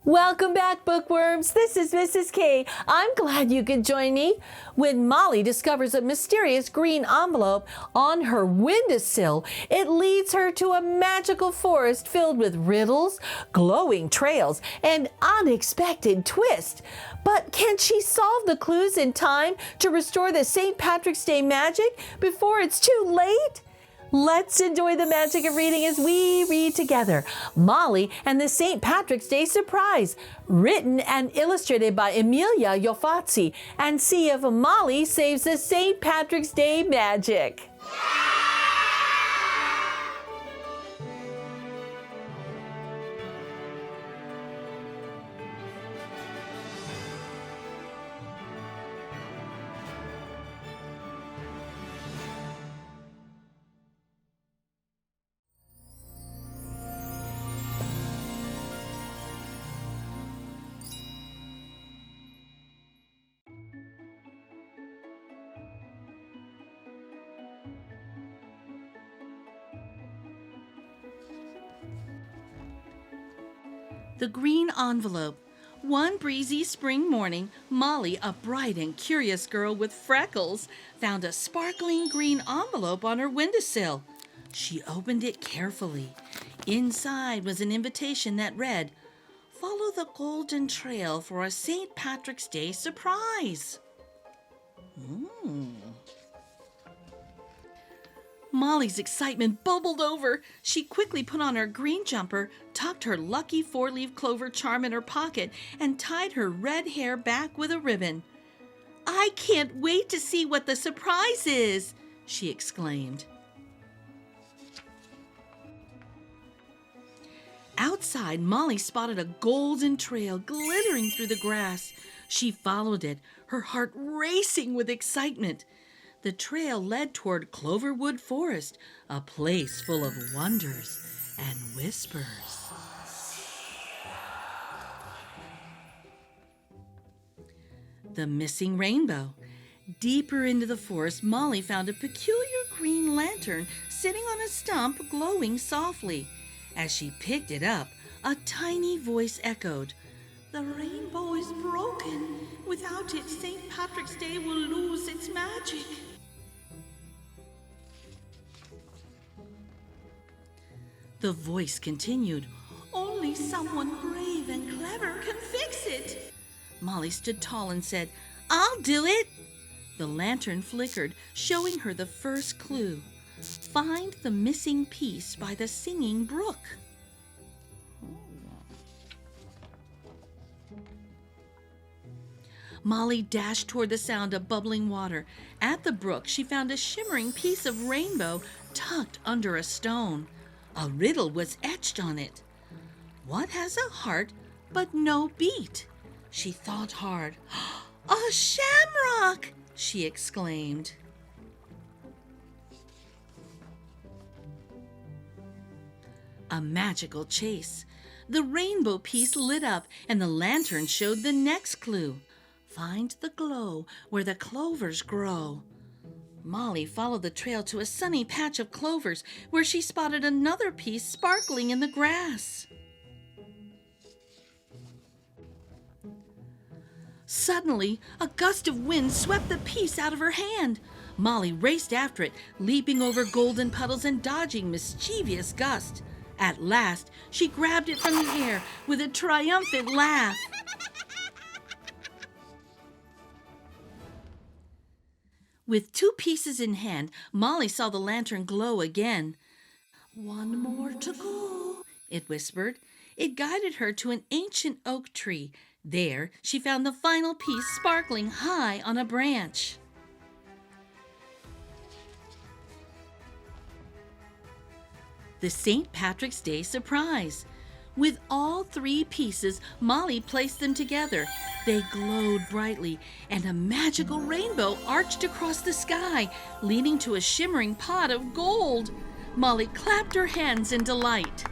Welcome back, bookworms. This is Mrs. K. I'm glad you could join me. When Molly discovers a mysterious green envelope on her windowsill, it leads her to a magical forest filled with riddles, glowing trails, and unexpected twists. But can she solve the clues in time to restore the St. Patrick's Day magic before it's too late? Let's enjoy the magic of reading as we read together Molly and the St. Patrick's Day Surprise, written and illustrated by Emmelia Yofazy, and see if Molly saves the St. Patrick's Day magic. The Green Envelope. One breezy spring morning, Molly, a bright and curious girl with freckles, found a sparkling green envelope on her windowsill. She opened it carefully. Inside was an invitation that read, "Follow the golden trail for a St. Patrick's Day surprise." Molly's excitement bubbled over. She quickly put on her green jumper, tucked her lucky four-leaf clover charm in her pocket, and tied her red hair back with a ribbon. "I can't wait to see what the surprise is," she exclaimed. Outside, Molly spotted a golden trail glittering through the grass. She followed it, her heart racing with excitement. The trail led toward Cloverwood Forest, a place full of wonders and whispers. The missing rainbow. Deeper into the forest, Molly found a peculiar green lantern sitting on a stump, glowing softly. As she picked it up, a tiny voice echoed, "The rainbow is broken. Without it, St. Patrick's Day will lose its magic." The voice continued, "Only someone brave and clever can fix it." Molly stood tall and said, "I'll do it." The lantern flickered, showing her the first clue. Find the missing piece by the singing brook. Molly dashed toward the sound of bubbling water. At the brook, she found a shimmering piece of rainbow tucked under a stone. A riddle was etched on it. What has a heart but no beat? She thought hard. "A shamrock!" she exclaimed. A magical chase. The rainbow piece lit up, and the lantern showed the next clue. Find the glow where the clovers grow. Molly followed the trail to a sunny patch of clovers where she spotted another piece sparkling in the grass. Suddenly, a gust of wind swept the piece out of her hand. Molly raced after it, leaping over golden puddles and dodging mischievous gusts. At last, she grabbed it from the air with a triumphant laugh. With two pieces in hand, Molly saw the lantern glow again. "One more to go," it whispered. It guided her to an ancient oak tree. There, she found the final piece sparkling high on a branch. The St. Patrick's Day Surprise. With all three pieces, Molly placed them together. They glowed brightly, and a magical rainbow arched across the sky, leading to a shimmering pot of gold. Molly clapped her hands in delight.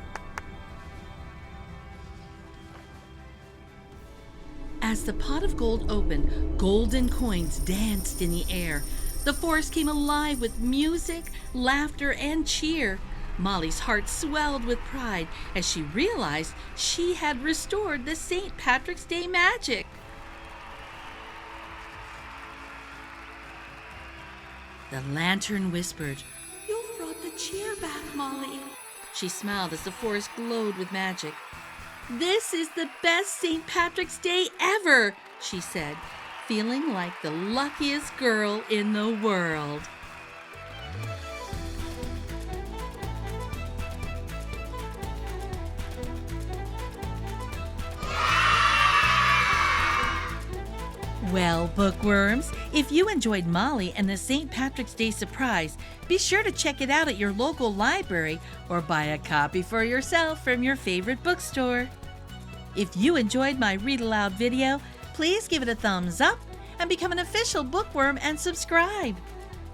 As the pot of gold opened, golden coins danced in the air. The forest came alive with music, laughter, and cheer. Molly's heart swelled with pride as she realized she had restored the St. Patrick's Day magic. The lantern whispered, "You've brought the cheer back, Molly." She smiled as the forest glowed with magic. "This is the best St. Patrick's Day ever," she said, feeling like the luckiest girl in the world. Well, bookworms, if you enjoyed Molly and the St. Patrick's Day surprise, be sure to check it out at your local library or buy a copy for yourself from your favorite bookstore. If you enjoyed my Read Aloud video, please give it a thumbs up and become an official bookworm and subscribe.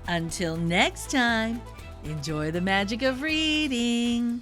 Until next time, enjoy the magic of reading.